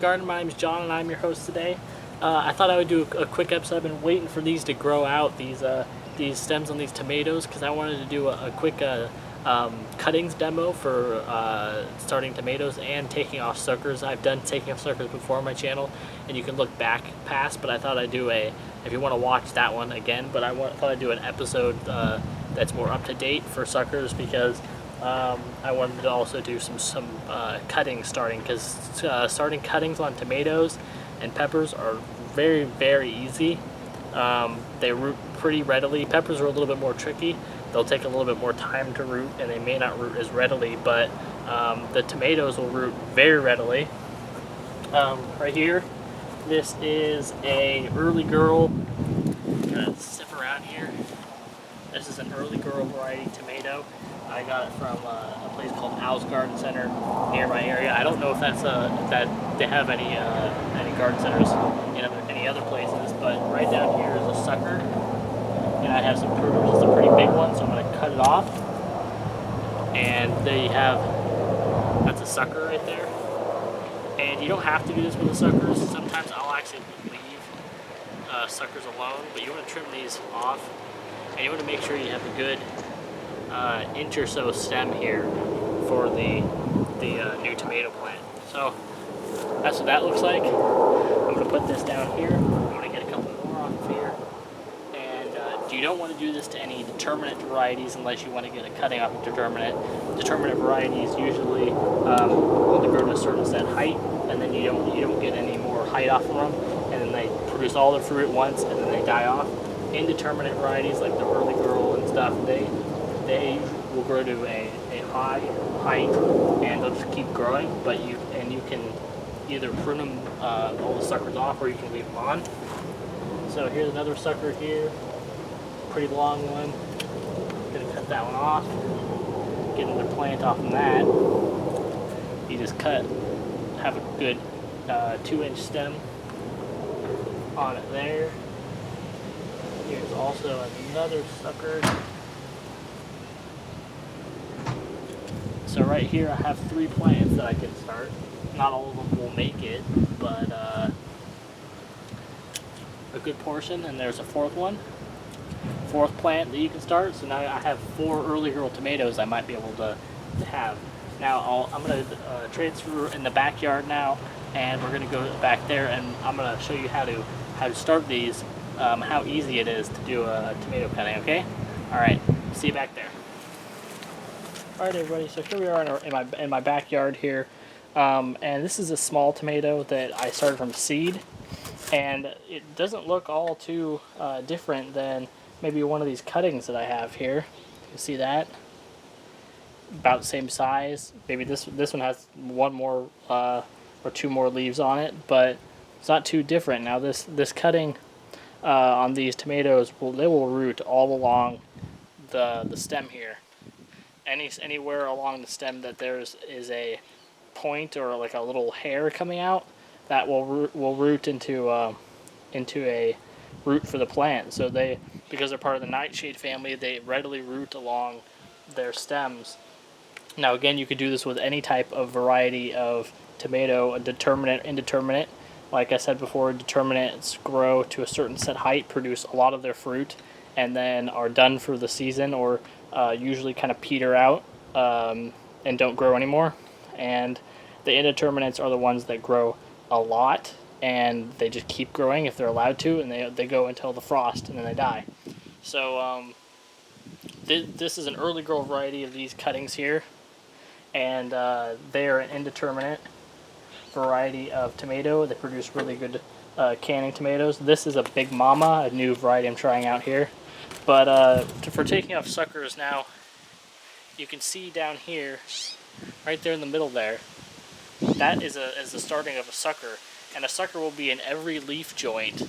Garden. My name is John and I'm your host today. I thought I would do a quick episode. I've been waiting for these to grow out, these stems on these tomatoes, because I wanted to do a quick cuttings demo for starting tomatoes and taking off suckers. I've done taking off suckers before on my channel, and you can look back past, but I thought I'd do if you want to watch that one again, but thought I'd do an episode that's more up to date for suckers, because I wanted to also do some cuttings starting, because starting cuttings on tomatoes and peppers are very, very easy. They root pretty readily. Peppers are a little bit more tricky. They'll take a little bit more time to root, and they may not root as readily, but the tomatoes will root very readily. Right here, this is a early girl. Gonna sip around here. This is an early girl variety tomato. I got it from a place called Al's Garden Center near my area. I don't know if that's that they have any garden centers in any other places, but right down here is a sucker, and I have some pruners. It's a pretty big one, so I'm going to cut it off. And that's a sucker right there. And you don't have to do this with the suckers. Sometimes I'll actually leave suckers alone, but you want to trim these off, and you want to make sure you have a good inch or so stem here for the new tomato plant. So that's what that looks like. I'm going to put this down here. I'm going to get a couple more off of here. And you don't want to do this to any determinate varieties unless you want to get a cutting off of determinate. Determinate varieties usually only grow to a certain set height, and then you don't get any more height off of them, and then they produce all their fruit at once, and then they die off. Indeterminate varieties like the early girl and stuff, they will grow to a high height, and they'll just keep growing, but you can either prune them, all the suckers off, or you can leave them on. So here's another sucker here, pretty long one. Gonna cut that one off, get another plant off from that. You just have a good 2-inch stem on it there. Here's also another sucker. So right here I have 3 plants that I can start. Not all of them will make it, but a good portion, and there's a 4th one. 4th plant that you can start. So now I have 4 early girl tomatoes I might be able to have. Now I'm going to transfer in the backyard now, and we're going to go back there, and I'm going to show you how to start these, how easy it is to do a tomato cutting, okay? Alright, see you back there. Alright everybody, so here we are in my backyard here, and this is a small tomato that I started from seed, and it doesn't look all too different than maybe one of these cuttings that I have here. You see that? About the same size. Maybe this one has 1 more or 2 more leaves on it, but it's not too different. Now this cutting on these tomatoes, they will root all along the stem here. Anywhere along the stem that is a point or like a little hair coming out, that will root into a root for the plant. So because they're part of the nightshade family, they readily root along their stems. Now again, you could do this with any type of variety of tomato, a determinate, indeterminate. Like I said before, determinates grow to a certain set height, produce a lot of their fruit, and then are done for the season, or usually kind of peter out and don't grow anymore. And the indeterminates are the ones that grow a lot, and they just keep growing if they're allowed to, and they go until the frost, and then they die. So this is an early girl variety of these cuttings here, and they are an indeterminate variety of tomato. They produce really good canning tomatoes. This is a Big Mama, a new variety I'm trying out here. But for taking off suckers now, you can see down here, right there in the middle there, that is the starting of a sucker. And a sucker will be in every leaf joint.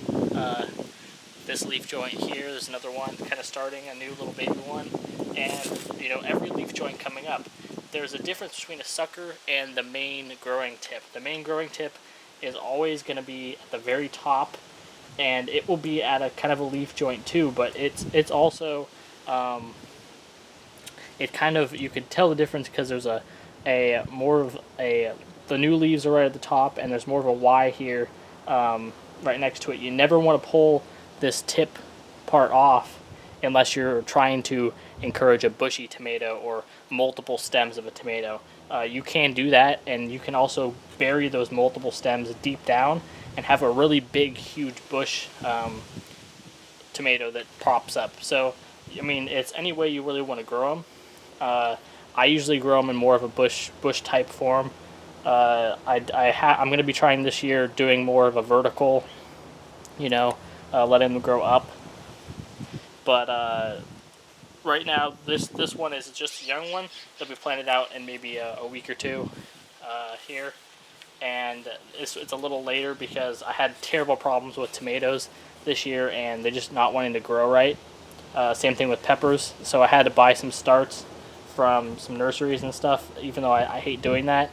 This leaf joint here, there's another one kind of starting, a new little baby one. And, every leaf joint coming up. There's a difference between a sucker and the main growing tip. The main growing tip is always going to be at the very top, and it will be at a kind of a leaf joint too, but it's also it kind of, you could tell the difference because there's a more of a the new leaves are right at the top, and there's more of a Y here, right next to it. You never want to pull this tip part off unless you're trying to encourage a bushy tomato or multiple stems of a tomato. You can do that, and you can also bury those multiple stems deep down and have a really big, huge bush tomato that pops up. So, I mean, it's any way you really want to grow them. I usually grow them in more of a bush type form. I'm going to be trying this year doing more of a vertical, letting them grow up. But right now, this one is just a young one. They'll be planted out in maybe a week or two here. And it's a little later because I had terrible problems with tomatoes this year, and they're just not wanting to grow right. Same thing with peppers. So I had to buy some starts from some nurseries and stuff, even though I hate doing that.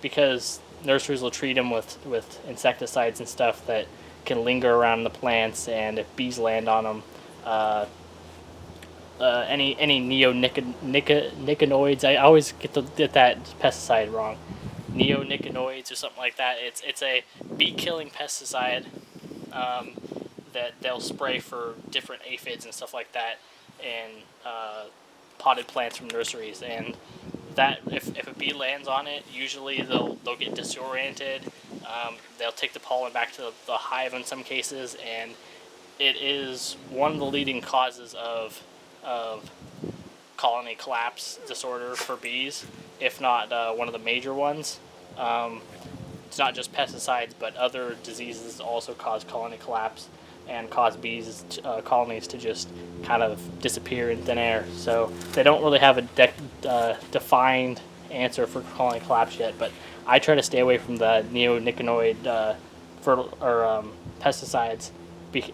Because nurseries will treat them with insecticides and stuff that can linger around the plants, and if bees land on them, any neonicotinoids. I always get that pesticide wrong. Neonicotinoids or something like that. It's a bee-killing pesticide that they'll spray for different aphids and stuff like that in potted plants from nurseries. And that if a bee lands on it, usually they'll get disoriented. They'll take the pollen back to the hive in some cases, and it is one of the leading causes of colony collapse disorder for bees, if not one of the major ones. It's not just pesticides, but other diseases also cause colony collapse and cause colonies to just kind of disappear in thin air. So they don't really have a defined answer for colony collapse yet, but I try to stay away from the neonicotinoid pesticides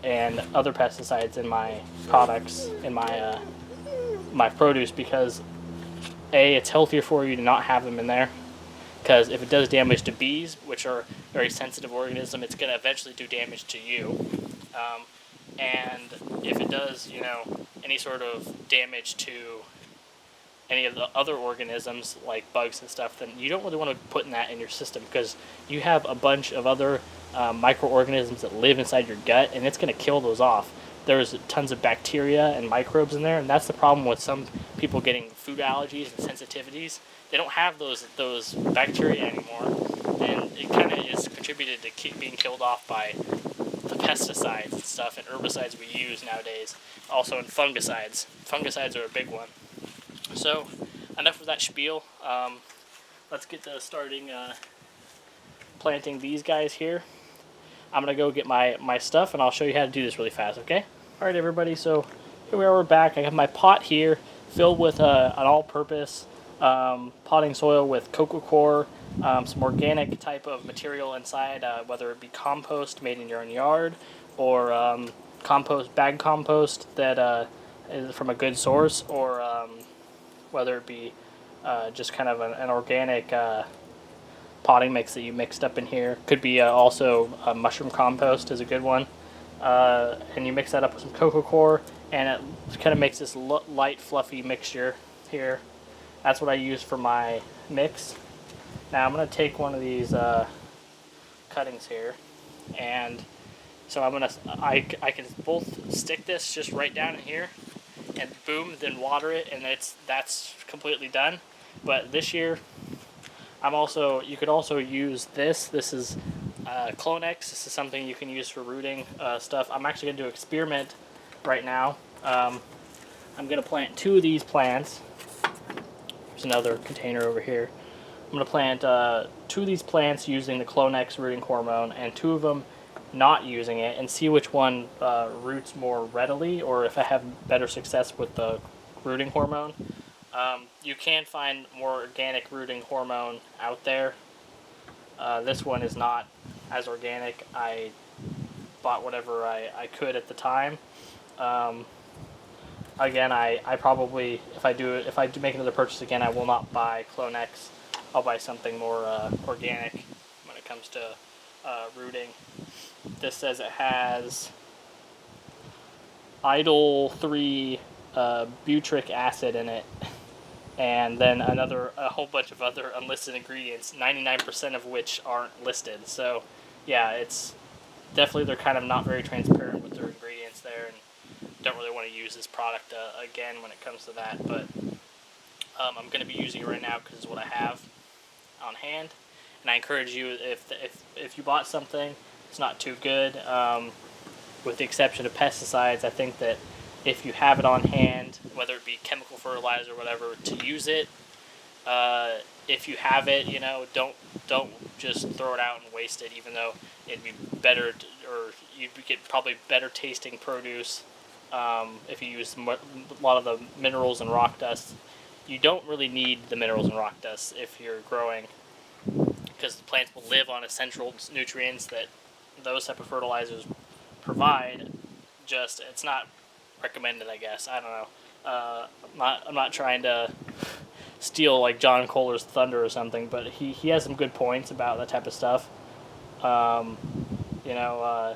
and other pesticides in my products, in my produce, because it's healthier for you to not have them in there, because if it does damage to bees, which are a very sensitive organism, it's going to eventually do damage to you. And if it does, any sort of damage to any of the other organisms like bugs and stuff, then you don't really want to put that in your system, because you have a bunch of other microorganisms that live inside your gut, and it's going to kill those off. There's tons of bacteria and microbes in there, and that's the problem with some people getting food allergies and sensitivities. They don't have those bacteria anymore, and it kind of is contributed to being killed off by the pesticides and stuff and herbicides we use nowadays. Also in fungicides. Fungicides are a big one. So, enough of that spiel. Let's get to starting planting these guys here. I'm going to go get my stuff, and I'll show you how to do this really fast, okay? Alright everybody, so here we are, we're back. I have my pot here filled with an all-purpose potting soil with coco coir, some organic type of material inside, whether it be compost made in your own yard, or bag compost that is from a good source, or whether it be just kind of an organic potting mix that you mixed up in here. Could be also mushroom compost is a good one. And you mix that up with some coco coir, and it kind of makes this light, fluffy mixture here. That's what I use for my mix. Now I'm going to take one of these cuttings here, and so I can both stick this just right down in here, and boom, then water it, and that's completely done. But this year, you could also use this. This is Clonex. This is something you can use for rooting stuff. I'm actually going to do an experiment right now. I'm going to plant 2 of these plants. There's another container over here. I'm going to plant 2 of these plants using the Clonex rooting hormone, and 2 of them not using it, and see which one roots more readily, or if I have better success with the rooting hormone. You can find more organic rooting hormone out there. This one is not as organic. I bought whatever I could at the time. Again, I probably, if I do make another purchase again, I will not buy Clonex. I'll buy something more organic when it comes to rooting. This says it has idle 3 butyric acid in it. and then a whole bunch of other unlisted ingredients, 99% of which aren't listed. So yeah, it's definitely, they're kind of not very transparent with their ingredients there, and don't really want to use this product again when it comes to that. But I'm going to be using it right now because it's what I have on hand. And I encourage you, if you bought something, it's not too good, with the exception of pesticides, I think that if you have it on hand, whether it be chemical fertilizer or whatever, to use it. If you have it, don't just throw it out and waste it, even though it'd be better, or you'd get probably better tasting produce if you use a lot of the minerals and rock dust. You don't really need the minerals and rock dust if you're growing, because the plants will live on essential nutrients that those type of fertilizers provide. Just, it's not recommended, I guess. I don't know. I'm not trying to steal like John Kohler's thunder or something, but he has some good points about that type of stuff. You know,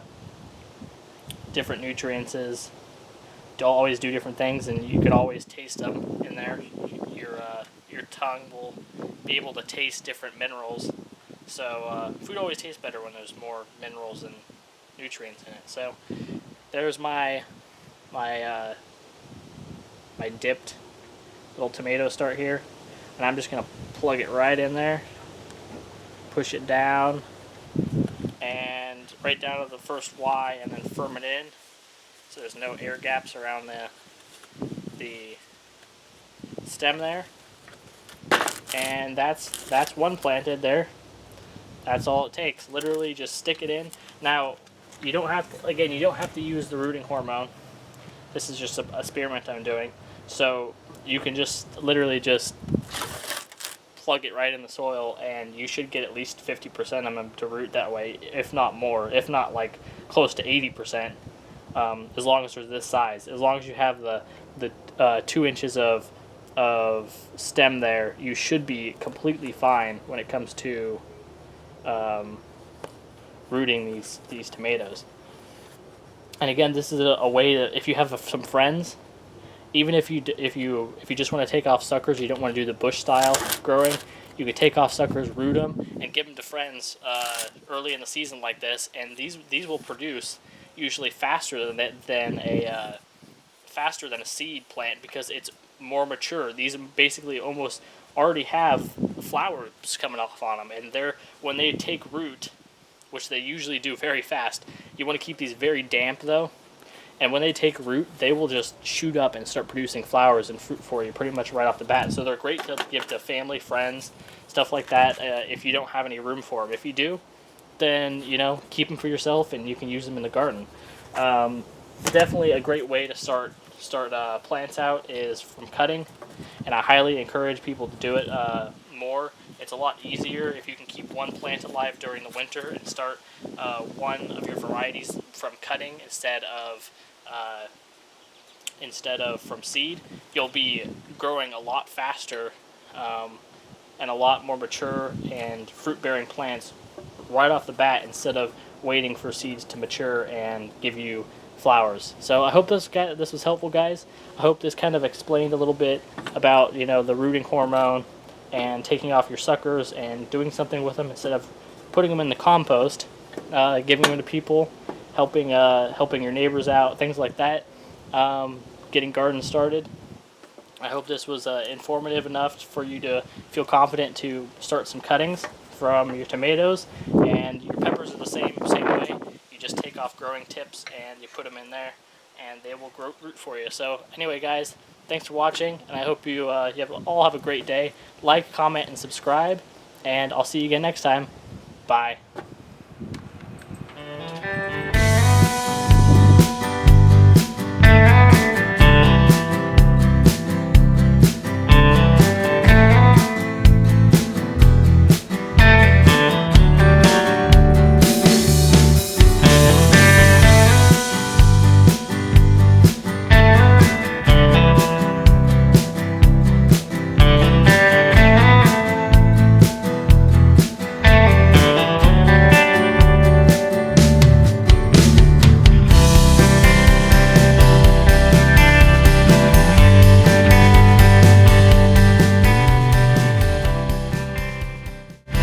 different nutrients don't always do different things, and you could always taste them in there. Your tongue will be able to taste different minerals. So food always tastes better when there's more minerals and nutrients in it. So there's my dipped little tomato start here, and I'm just gonna plug it right in there, push it down, and right down to the first Y, and then firm it in so there's no air gaps around the stem there. And that's one planted there. That's all it takes. Literally just stick it in. Now, you don't have to use the rooting hormone. This is just an experiment I'm doing. So you can just literally just plug it right in the soil, and you should get at least 50% of them to root that way, if not more, if not like close to 80%. As long as they're this size, as long as you have the 2 inches of stem there, you should be completely fine when it comes to rooting these tomatoes. And again, this is a way that if you have some friends, even if you just want to take off suckers, you don't want to do the bush style growing, you could take off suckers, root them, and give them to friends early in the season like this, and these will produce usually faster than a seed plant, because it's more mature. These basically almost already have flowers coming off on them, and when they take root, which they usually do very fast, you want to keep these very damp though, and when they take root, they will just shoot up and start producing flowers and fruit for you pretty much right off the bat. So they're great to give to family, friends, stuff like that, if you don't have any room for them. If you do, then keep them for yourself, and you can use them in the garden. Definitely a great way to start plants out is from cutting, and I highly encourage people to do it more. It's a lot easier if you can keep one plant alive during the winter and start one of your varieties from cutting instead of from seed. You'll be growing a lot faster and a lot more mature and fruit-bearing plants right off the bat, instead of waiting for seeds to mature and give you flowers. So I hope this was helpful, guys. I hope this kind of explained a little bit about the rooting hormone and taking off your suckers and doing something with them instead of putting them in the compost, giving them to people, helping your neighbors out, things like that, getting gardens started. I hope this was informative enough for you to feel confident to start some cuttings from your tomatoes, and your peppers are the same way. You just take off growing tips and you put them in there, and they will root for you. So anyway, guys, thanks for watching, and I hope you all have a great day. Like, comment, and subscribe, and I'll see you again next time. Bye.